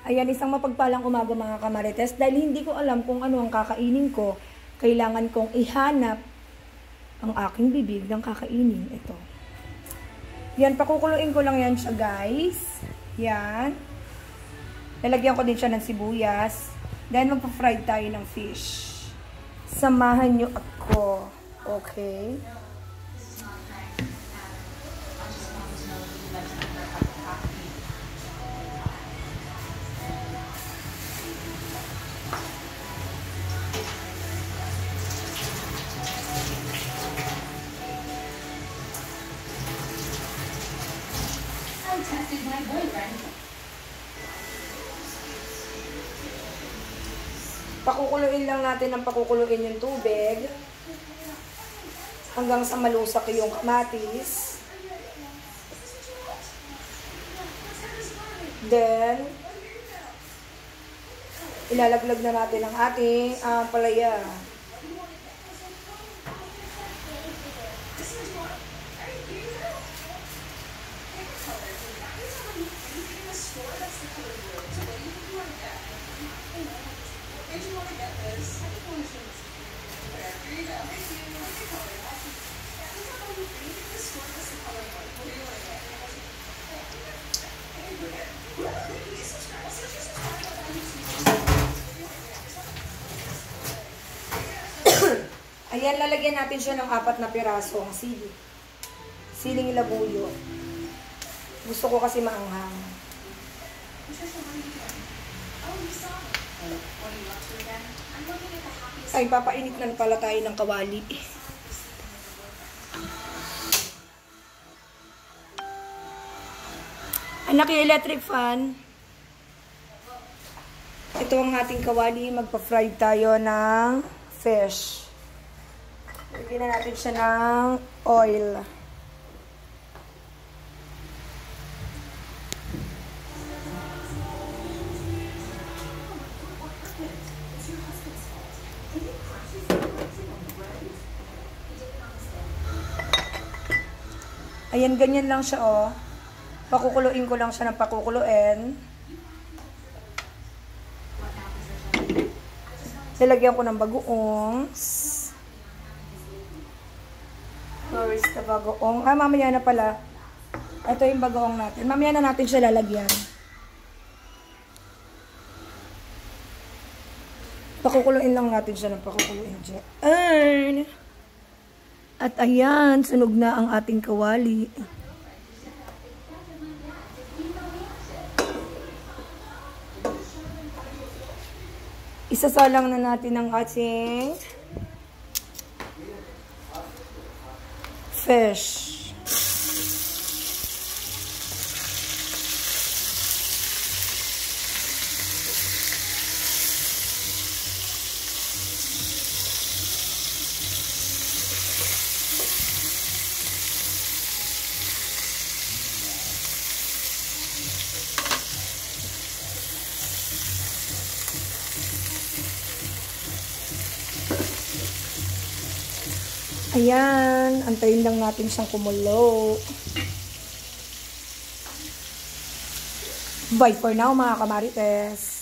Ayan, isang mapagpalang umaga mga kamarites. Dahil hindi ko alam kung ano ang kakainin ko, kailangan kong ihanap ang aking bibig ng kakainin. Ito. Yan, pakukuluin ko lang yan siya, guys. Yan. Lalagyan ko din siya ng sibuyas. Then, magpa-fried tayo ng fish. Samahan nyo ako. Okay. Pakukuluin lang natin ng pakukuluin yung tubig hanggang sa malusak yung kamatis. Then, ilalaglag na natin ang ating palaya. Ayan, lalagyan natin siya ng 4 na pirasong sili. Siling labuyo. Gusto ko kasi maanghang. Ay, papainit na pala tayo ng kawali. Anak, yung electric fan. Ito ang ating kawali. Magpa-fry tayo ng fish. Lagyan na natin siya ng oil. Ayan, ganyan lang siya, oh. Pakukuluin ko lang siya ng pakukuluin. Lalagyan ko ng bagoong. Where is the bagoong? Mamaya na pala. Ito yung bagoong natin. Mamaya na natin siya lalagyan. Pakukuluin lang natin siya ng pakukuluin dyan. At ayan, sunog na ang ating kawali. Isasalang na natin ang ating fish. Ayan, antayin lang natin siyang kumulo. Bye for now mga kamarites.